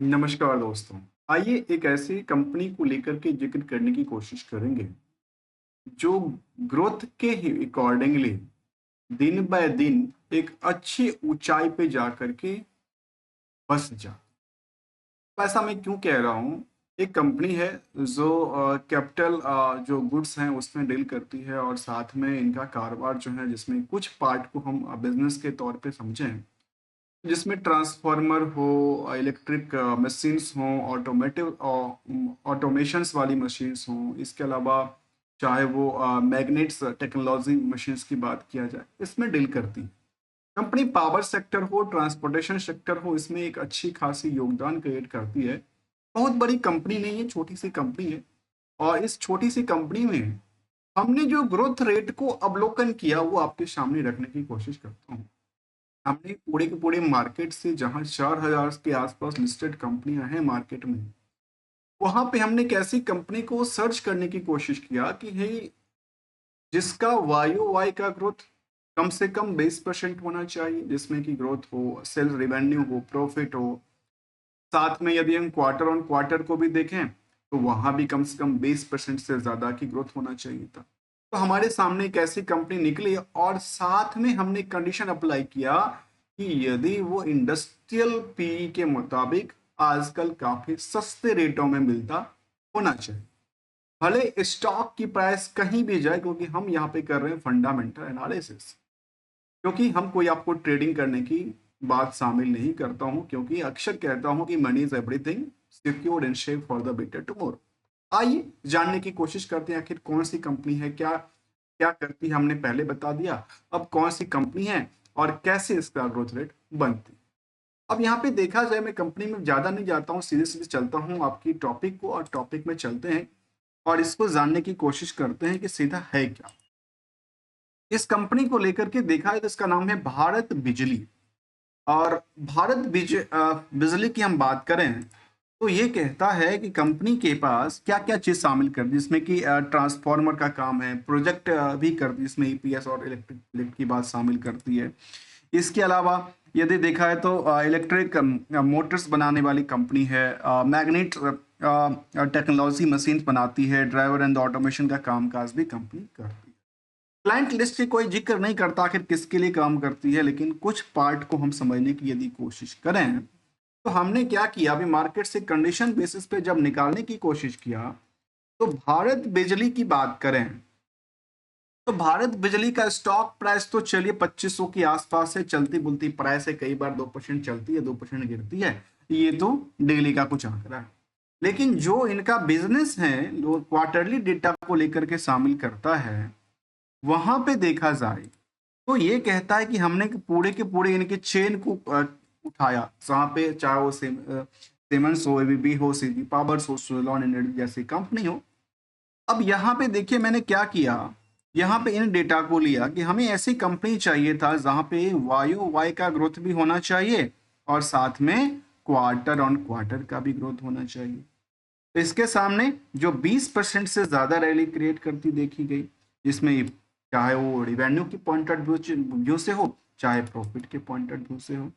नमस्कार दोस्तों। आइए एक ऐसी कंपनी को लेकर के जिक्र करने की कोशिश करेंगे जो ग्रोथ के ही अकॉर्डिंगली दिन बाय दिन एक अच्छी ऊंचाई पे जा करके बस जा। तो ऐसा मैं क्यों कह रहा हूँ? एक कंपनी है जो कैपिटल जो गुड्स हैं उसमें डील करती है और साथ में इनका कारोबार जो है जिसमें कुछ पार्ट को हम बिजनेस के तौर पे समझें, जिसमें ट्रांसफार्मर हो, इलेक्ट्रिक मशीन्स हों, ऑटोमेशंस वाली मशीन्स हों, इसके अलावा चाहे वो मैग्नेट्स टेक्नोलॉजी मशीन्स की बात किया जाए, इसमें डील करती है। कंपनी पावर सेक्टर हो, ट्रांसपोर्टेशन सेक्टर हो, इसमें एक अच्छी खासी योगदान क्रिएट करती है। बहुत बड़ी कंपनी नहीं है, छोटी सी कंपनी है। और इस छोटी सी कंपनी में हमने जो ग्रोथ रेट को अवलोकन किया वो आपके सामने रखने की कोशिश करता हूँ। हमने पूरे के पूरे मार्केट से, जहां 4,000 के आसपास लिस्टेड कंपनियां हैं मार्केट में, वहां पे हमने एक ऐसी कंपनी को सर्च करने की कोशिश किया कि है जिसका वायु वाई का ग्रोथ कम से कम 20% होना चाहिए, जिसमें की ग्रोथ हो, सेल्स रेवेन्यू हो, प्रॉफिट हो। साथ में यदि हम क्वार्टर ऑन क्वार्टर को भी देखें तो वहां भी कम से कम 20% से ज्यादा की ग्रोथ होना चाहिए था। तो हमारे सामने एक ऐसी कंपनी निकली और साथ में हमने कंडीशन अप्लाई किया कि यदि वो इंडस्ट्रियल पीई के मुताबिक आजकल काफी सस्ते रेटों में मिलता होना चाहिए, भले स्टॉक की प्राइस कहीं भी जाए, क्योंकि हम यहाँ पे कर रहे हैं फंडामेंटल एनालिसिस। क्योंकि हम कोई आपको ट्रेडिंग करने की बात शामिल नहीं करता हूं, क्योंकि अक्सर कहता हूं कि money is everything, secure and save for the better tomorrow. आइए जानने की कोशिश करते हैं आखिर कौन सी कंपनी है, क्या क्या करती है, हमने पहले बता दिया। अब कौन सी कंपनी है और कैसे इसका ग्रोथ रेट बनती है। अब यहाँ पे देखा जाए, मैं कंपनी में ज्यादा नहीं जाता हूँ, सीधे सीधे चलता हूँ आपकी टॉपिक को, और टॉपिक में चलते हैं और इसको जानने की कोशिश करते हैं कि सीधा है क्या। इस कंपनी को लेकर के देखा है तो इसका नाम है भारत बिजली। और बिजली की हम बात करें तो ये कहता है कि कंपनी के पास क्या क्या चीज शामिल कर दी, जिसमें कि ट्रांसफार्मर का काम है, प्रोजेक्ट भी करती है, इसमें ईपीएस और इलेक्ट्रिक की बात शामिल करती है। इसके अलावा यदि देखा है तो इलेक्ट्रिक मोटर्स बनाने वाली कंपनी है, मैग्नेट टेक्नोलॉजी मशीन बनाती है, ड्राइवर एंड ऑटोमेशन का कामकाज भी कंपनी करती है। क्लाइंट लिस्ट की कोई जिक्र नहीं करता आखिर किसके लिए काम करती है, लेकिन कुछ पार्ट को हम समझने की यदि कोशिश करें तो हमने क्या किया, अभी मार्केट से कंडीशन बेसिस पे जब निकालने की कोशिश किया तो भारत बिजली की बात करें तो भारत बिजली का स्टॉक प्राइस तो चलिए 2500 के आसपास है, चलती बुलती प्राइस है, कई बार 2% चलती है, 2% गिरती है। ये तो डेली का कुछ आंकड़ा है। लेकिन जो इनका बिजनेस है, जो क्वार्टरली डेटा को लेकर के शामिल करता है, वहां पे देखा जाए तो ये कहता है कि हमने पूरे के पूरे इनके चेन को उठाया, जहाँ पे चाहे वो सीमेंस हो, एबीबी हो, सीजी पावर्स हो, सुज़लोन एनर्जी जैसी कंपनी हो। अब यहाँ पे देखिए मैंने क्या किया, यहाँ पे इन डेटा को लिया कि हमें ऐसी कंपनी चाहिए था जहाँ पे वायु वाई का ग्रोथ भी होना चाहिए और साथ में क्वार्टर ऑन क्वार्टर का भी ग्रोथ होना चाहिए। तो इसके सामने जो 20% से ज्यादा रैली क्रिएट करती देखी गई, जिसमें चाहे वो रिवेन्यू की पॉइंट ऑफ व्यू से हो, चाहे प्रॉफिट के पॉइंट ऑफ व्यू से हो।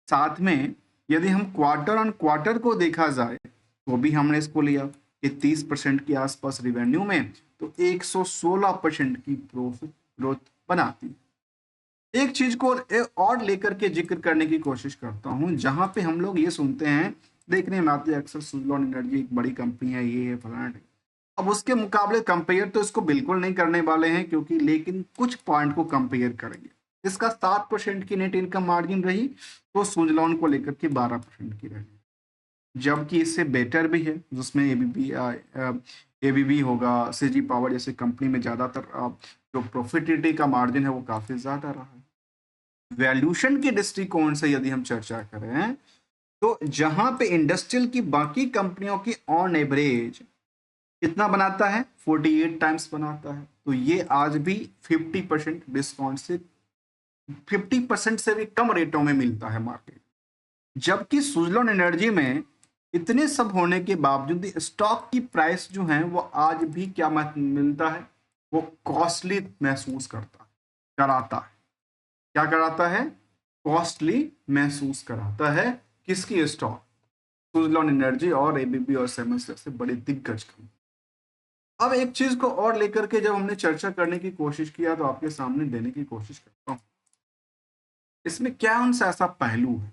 साथ में यदि हम क्वार्टर ऑन क्वार्टर को देखा जाए तो भी हमने इसको लिया कि 30% के आसपास रिवेन्यू में तो 116% की प्रॉफिट ग्रोथ बनाती है। एक चीज को और लेकर के जिक्र करने की कोशिश करता हूं, जहां पे हम लोग ये सुनते हैं, देखने में आते हैं अक्सर, सुज़लोन एनर्जी एक बड़ी कंपनी है, ये है फलाना है। अब उसके मुकाबले कंपेयर तो इसको बिल्कुल नहीं करने वाले हैं, क्योंकि लेकिन कुछ पॉइंट को कंपेयर करेंगे। इसका 7% की नेट इनकम मार्जिन रही तो सुज़लोन को लेकर के 12% की रही, जबकि इससे बेटर भी है जिसमें एबीबी होगा, सीजी पावर जैसे कंपनी में ज्यादातर जो प्रॉफिटेबिलिटी का मार्जिन है वो काफी ज्यादा रहा है। वैल्यूएशन के दृष्टिकोण से यदि हम चर्चा करें तो जहां पे इंडस्ट्रियल की बाकी कंपनियों की ऑन एवरेज कितना बनाता है, 48 टाइम्स बनाता है, तो ये आज भी 50% डिस्काउंट से, 50% से भी कम रेटों में मिलता है मार्केट। जबकि सुजलोन एनर्जी में इतने सब होने के बावजूद स्टॉक की प्राइस जो है वो आज भी क्या मिलता है, वो कॉस्टली महसूस करता है, कराता है। क्या कराता है? कॉस्टली महसूस कराता है। किसकी? स्टॉक। सुजलॉन एनर्जी और एबीबी और सिमेंस जैसे बड़े दिग्गज कंपनी। अब एक चीज को और लेकर के जब हमने चर्चा करने की कोशिश किया तो आपके सामने देने की कोशिश करता हूँ, इसमें क्या उनसे ऐसा पहलू है।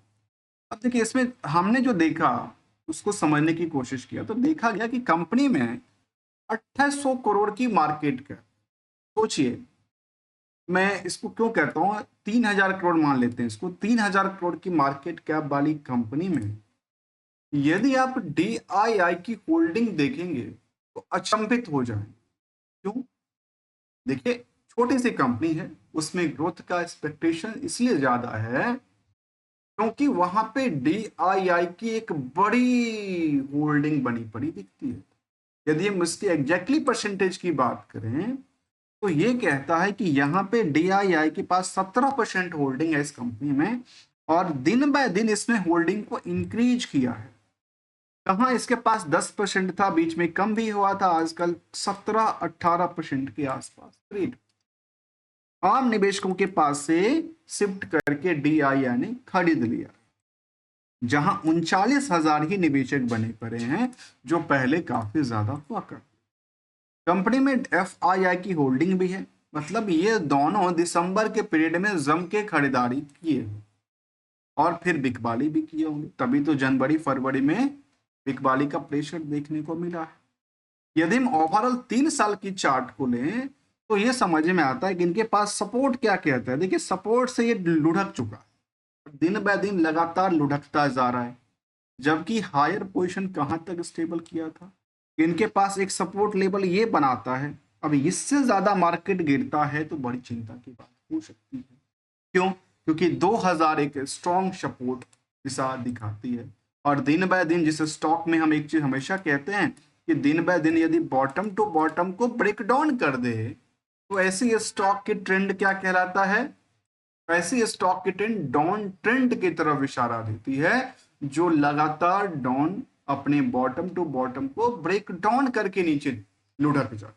अब देखिए, इसमें हमने जो देखा उसको समझने की कोशिश किया तो देखा गया कि कंपनी में 2800 करोड़ की मार्केट कैप। सोचिए, मैं इसको क्यों कहता हूँ 3000 करोड़ मान लेते हैं इसको, 3000 करोड़ की मार्केट कैप वाली कंपनी में यदि आप डीआईआई की होल्डिंग देखेंगे तो अचंभित हो जाएंगे। क्यों? देखिए, छोटी सी कंपनी है, उसमें ग्रोथ का एक्सपेक्टेशन इसलिए ज्यादा है क्योंकि वहां पे डीआईआई की एक बड़ी होल्डिंग बनी पड़ी दिखती है। यदि हम इसके एग्जैक्टली परसेंटेज की बात करें तो ये कहता है कि यहाँ पे डीआईआई के पास 17% होल्डिंग है इस कंपनी में, और दिन बाय दिन इसने होल्डिंग को इंक्रीज किया है। कहाँ इसके पास 10% था, बीच में कम भी हुआ था, आजकल 17-18% के आसपास रेट आम निवेशकों के पास से शिफ्ट करके डीआईआई ने खरीद लिया, जहां 39,000 ही निवेशक बने पड़े हैं, जो पहले काफी ज्यादा हुआ कर। कंपनी में एफआईआई की होल्डिंग भी है, मतलब ये दोनों दिसंबर के पीरियड में जम के खरीदारी किए और फिर बिकवाली भी किए होंगे, तभी तो जनवरी फरवरी में बिकवाली का प्रेशर देखने को मिला है। यदि हम ओवरऑल 3 साल की चार्ट को लें तो ये समझ में आता है कि इनके पास सपोर्ट क्या कहता है। देखिए, सपोर्ट से ये लुढ़क चुका है, दिन बाय दिन लगातार लुढ़कता जा रहा है, जबकि हायर पोजीशन कहां तक स्टेबल किया था। इनके पास एक सपोर्ट लेवल ये बनाता है, अब इससे ज्यादा मार्केट गिरता है तो बड़ी चिंता की बात हो सकती है। क्यों? क्योंकि 2000 एक स्ट्रॉन्ग सपोर्ट दिशा दिखाती है, और दिन बाय दिन जिस स्टॉक में हम एक चीज हमेशा कहते हैं कि दिन बाय दिन यदि बॉटम टू बॉटम को ब्रेक डाउन कर दे तो ऐसी स्टॉक की ट्रेंड क्या कहलाता है? ऐसी स्टॉक की ट्रेंड डाउन ट्रेंड की तरफ इशारा देती है, जो लगातार डाउन अपने बॉटम टू बॉटम को ब्रेक डाउन करके नीचे लुढ़क जाए।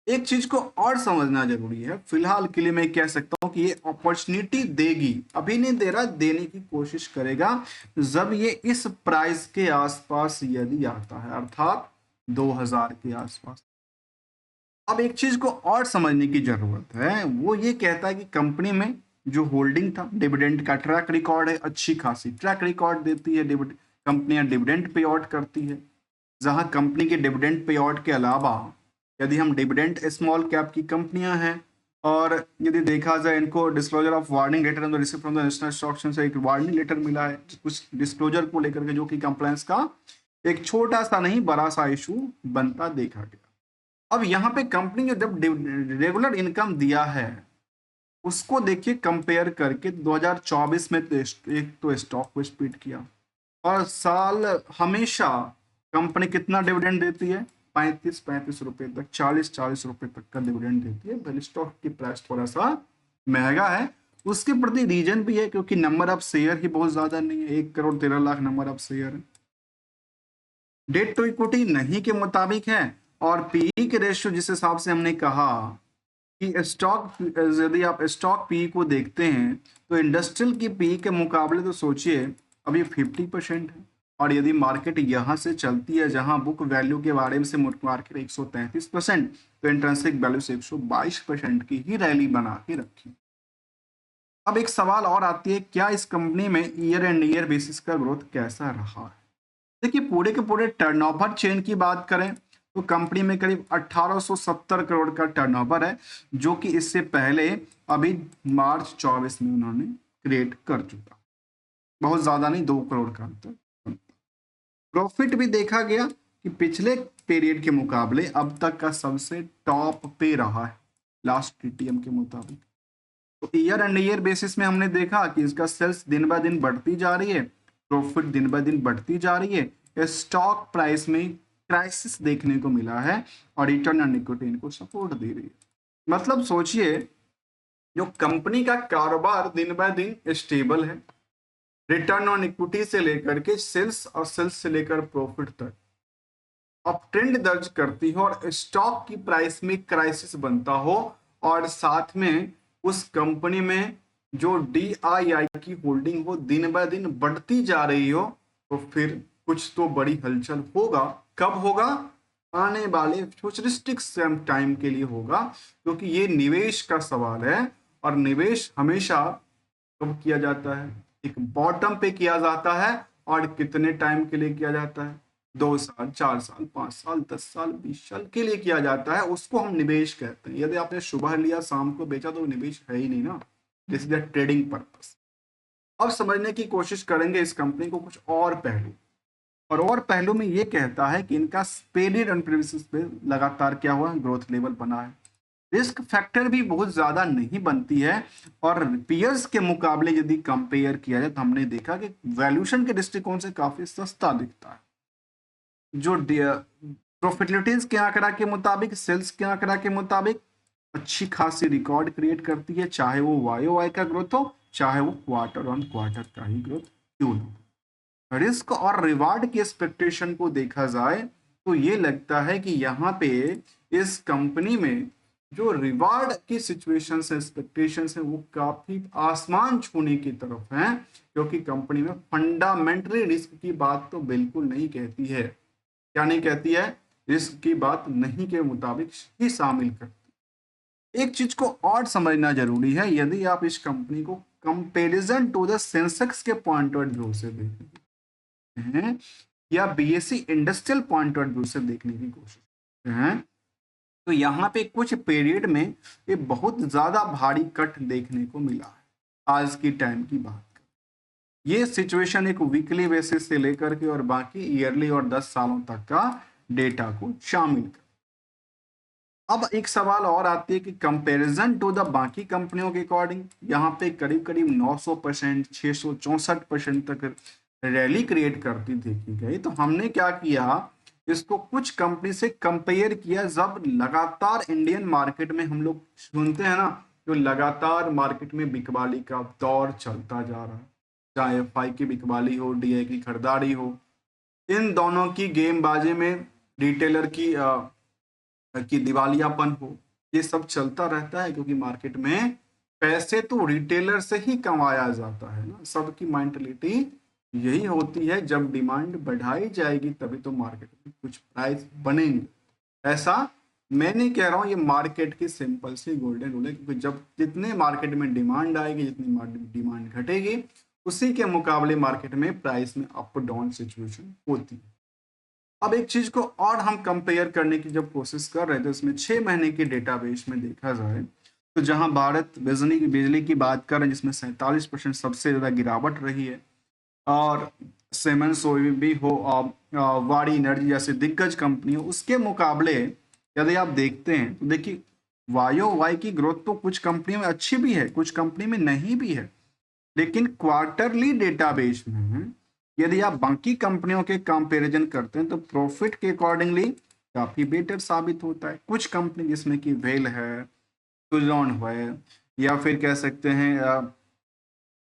एक चीज को और समझना जरूरी है, फिलहाल के लिए मैं कह सकता हूं कि ये अपॉर्चुनिटी देगी, अभी नहीं दे रहा, देने की कोशिश करेगा जब ये इस प्राइस के आसपास यदि आता है, अर्थात 2000 के आसपास। अब एक चीज को और समझने की जरूरत है, वो ये कहता है कि कंपनी में जो होल्डिंग था, डिविडेंड का ट्रैक रिकॉर्ड है, अच्छी खासी ट्रैक रिकॉर्ड देती है, कंपनियां डिविडेंड पे आउट करती है। जहां कंपनी के डिविडेंड पे आउट के अलावा यदि हम डिविडेंड स्मॉल कैप की कंपनियां हैं, और यदि देखा जाए इनको disclosure of warning letter receive from the National Stock Exchange से एक वार्निंग लेटर मिला है कुछ डिस्क्लोजर को लेकर के, जो कि कंप्लायंस का एक छोटा सा नहीं बड़ा सा इशू बनता देखा गया। अब यहाँ पे कंपनी ने जब रेगुलर इनकम दिया है उसको देखिए कंपेयर करके 2024 में तो एक तो स्टॉक को स्पीड किया, और साल हमेशा कंपनी कितना डिविडेंड देती है? 35 रुपए तक, 40 रुपए तक का डिविडेंड देती है। भले स्टॉक की प्राइस थोड़ा सा महंगा है, उसके प्रति रीजन भी है क्योंकि नंबर ऑफ शेयर ही बहुत ज्यादा नहीं है, 1,13,00,000 नंबर ऑफ शेयर है। डेट टू इक्विटी नहीं के मुताबिक है, और पीई के रेशियो जिस हिसाब से हमने कहा कि स्टॉक, यदि आप स्टॉक पी को देखते हैं तो इंडस्ट्रियल की पी के मुकाबले तो सोचिए अभी 50% है, और यदि मार्केट यहां से चलती है जहां बुक वैल्यू के बारे में से मार्केट 133%, तो इंट्रिंसिक वैल्यू से 122% की ही रैली बना के रखी। अब एक सवाल और आती है, क्या इस कंपनी में ईयर एंड ईयर बेसिस का ग्रोथ कैसा रहा है? देखिए, पूरे के पूरे टर्नओवर चेन की बात करें तो कंपनी में करीब 1870 करोड़ का टर्नओवर है, जो कि इससे पहले अभी मार्च 24 में उन्होंने क्रिएट कर चुका, बहुत ज्यादा नहीं, 2 करोड़ का अंतर। प्रॉफिट भी देखा गया कि पिछले पीरियड के मुकाबले अब तक का सबसे टॉप पे रहा है लास्ट टीटीएम के मुताबिक। तो ईयर एंड ईयर बेसिस में हमने देखा कि इसका सेल्स दिन बाय दिन बढ़ती जा रही है, प्रॉफिट दिन बाय दिन बढ़ती जा रही है, स्टॉक प्राइस में क्राइसिस देखने को मिला है, और रिटर्न ऑन इक्विटी इनको सपोर्ट दे रही है। मतलब सोचिए, जो कंपनी का कारोबार दिन बाय दिन स्टेबल है, रिटर्न ऑन इक्विटी से लेकर के सेल्स और सेल्स से लेकर प्रॉफिट तक अब ट्रेंड दर्ज करती हो, और स्टॉक की प्राइस में क्राइसिस बनता हो, और साथ में उस कंपनी में जो डीआईआई की होल्डिंग हो दिन बाय दिन बढ़ती जा रही हो, तो फिर कुछ तो बड़ी हलचल होगा। कब होगा? आने वाले फ्यूचरिस्टिक टाइम के लिए होगा, क्योंकि ये निवेश का सवाल है। और निवेश हमेशा कब किया जाता है? एक बॉटम पे किया जाता है। और कितने टाइम के लिए किया जाता है? 2 साल, 4 साल, 5 साल, 10 साल, 20 साल के लिए किया जाता है। उसको हम निवेश कहते हैं। यदि आपने सुबह लिया शाम को बेचा तो निवेश है ही नहीं ना। This is the trading purpose. अब समझने की कोशिश करेंगे इस कंपनी को कुछ और पहलू। और पहलू में ये कहता है कि इनका पीरियड एंड बेसिस पे लगातार क्या हुआ? ग्रोथ लेवल बना है। रिस्क फैक्टर भी बहुत ज्यादा नहीं बनती है। और पीयर्स के मुकाबले यदि कंपेयर किया जाए तो हमने देखा कि वैल्यूएशन के दृष्टिकोण से काफी सस्ता दिखता है। जो प्रॉफिटेबिलिटीज के आंकड़ा के मुताबिक, सेल्स के आंकड़ा के मुताबिक अच्छी खासी रिकॉर्ड क्रिएट करती है, चाहे वो YoY का ग्रोथ हो, चाहे वो क्वार्टर ऑन क्वार्टर का ही ग्रोथ क्यों ना। रिस्क और रिवार्ड की एक्सपेक्टेशन को देखा जाए तो ये लगता है कि यहाँ पे इस कंपनी में जो रिवार्ड की सिचुएशन से एक्सपेक्टेशन है वो काफी आसमान छूने की तरफ है, क्योंकि कंपनी में फंडामेंटली रिस्क की बात तो बिल्कुल नहीं कहती है। क्या नहीं कहती है? रिस्क की बात नहीं के मुताबिक ही शामिल करती। एक चीज को और समझना जरूरी है, यदि आप इस कंपनी को कंपेरिजन टू द सेंसेक्स के पॉइंट ऑफ व्यू से देखें हैं या BSE industrial point of view से देखने की कोशिश करते हैं, तो यहाँ पे कुछ पीरियड में ये बहुत ज्यादा भारी कट देखने को मिला है। आज की टाइम की बात करें, ये सिचुएशन एक वीकली बेसिस से लेकर के और बाकी ईयरली और 10 सालों तक का डेटा को शामिल कर। अब एक सवाल और आती है कि कंपैरिजन टू द बाकी कंपनियों के अकॉर्डिंग यहाँ पे करीब करीब 900%, 664% तक रैली क्रिएट करती देखी गई। तो हमने क्या किया, इसको कुछ कंपनी से कंपेयर किया। जब लगातार इंडियन मार्केट में हम लोग सुनते हैं ना, जो लगातार मार्केट में बिकवाली का दौर चलता जा रहा है, चाहे FI की बिकवाली हो, DI की खरीदारी हो, इन दोनों की गेमबाजी में रिटेलर की दिवालियापन हो, ये सब चलता रहता है, क्योंकि मार्केट में पैसे तो रिटेलर से ही कमाया जाता है ना। सबकी मेंटलिटी यही होती है, जब डिमांड बढ़ाई जाएगी तभी तो मार्केट में कुछ प्राइस बनेंगे। ऐसा मैं नहीं कह रहा हूँ, ये मार्केट की सिंपल सी गोल्डन रूल है, क्योंकि जब जितने मार्केट में डिमांड आएगी, जितनी डिमांड घटेगी, उसी के मुकाबले मार्केट में प्राइस में अप डाउन सिचुएशन होती है। अब एक चीज को और हम कंपेयर करने की जब कोशिश कर रहे थे, उसमें 6 महीने के डेटाबेस में देखा जाए तो जहां भारत बिजली की बात कर रहे हैं, जिसमें 47% सबसे ज्यादा गिरावट रही है, और सिमेंस भी हो और वाड़ी एनर्जी जैसे दिग्गज कंपनी हो, उसके मुकाबले यदि आप देखते हैं तो देखिए YoY की ग्रोथ तो कुछ कंपनियों में अच्छी भी है, कुछ कंपनी में नहीं भी है। लेकिन क्वार्टरली डेटाबेस में यदि आप बाकी कंपनियों के कंपैरिजन करते हैं तो प्रॉफिट के अकॉर्डिंगली काफी बेटर साबित होता है। कुछ कंपनी जिसमें कि वेल है, सुजलॉन है, या फिर कह सकते हैं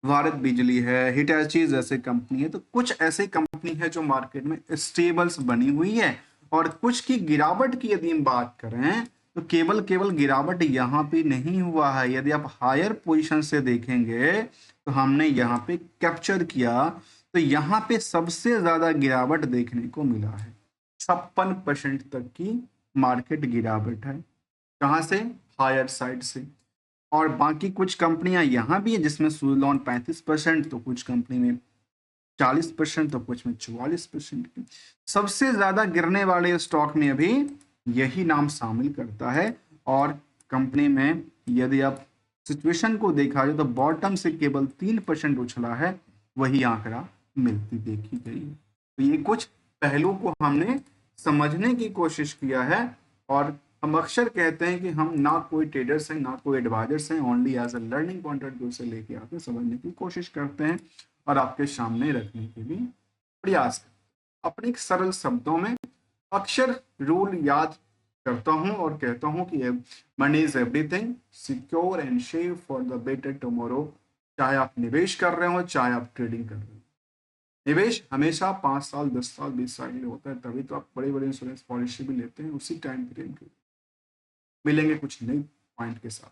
भारत बिजली है, हिटाची जैसे कंपनी है, तो कुछ ऐसे कंपनी है जो मार्केट में स्टेबल्स बनी हुई है। और कुछ की गिरावट की यदि हम बात करें तो केवल गिरावट यहाँ पे नहीं हुआ है। यदि आप हायर पोजीशन से देखेंगे तो हमने यहाँ पे कैप्चर किया, तो यहाँ पे सबसे ज्यादा गिरावट देखने को मिला है। 56% तक की मार्केट गिरावट है। कहाँ से? हायर साइड से। और बाकी कुछ कंपनियां यहाँ भी है जिसमें सुजलॉन 35%, तो कुछ कंपनी में 40%, तो कुछ में 44%। सबसे ज्यादा गिरने वाले स्टॉक में अभी यही नाम शामिल करता है। और कंपनी में यदि आप सिचुएशन को देखा जाए तो बॉटम से केवल 3% उछला है, वही आंकड़ा मिलती देखी गई है। तो ये कुछ पहलू को हमने समझने की कोशिश किया है। और हम अक्सर कहते हैं कि हम ना कोई ट्रेडर्स हैं, ना कोई एडवाइजर्स हैं, only as a learning point of view से लेके आके समझने की कोशिश करते हैं और आपके सामने रखने के भी प्रयास करते हैं। अपने सरल शब्दों में अक्सर रूल याद करता हूं और कहता हूं कि money is everything, secure and save for the better tomorrow. चाहे आप निवेश कर रहे हो, चाहे आप ट्रेडिंग कर रहे हो, निवेश हमेशा 5 साल, 10 साल, 20 साल के लिए होता है। तभी तो आप बड़ी बड़ी इंश्योरेंस पॉलिसी भी लेते हैं उसी टाइम पीरियड के। मिलेंगे कुछ नई पॉइंट के साथ।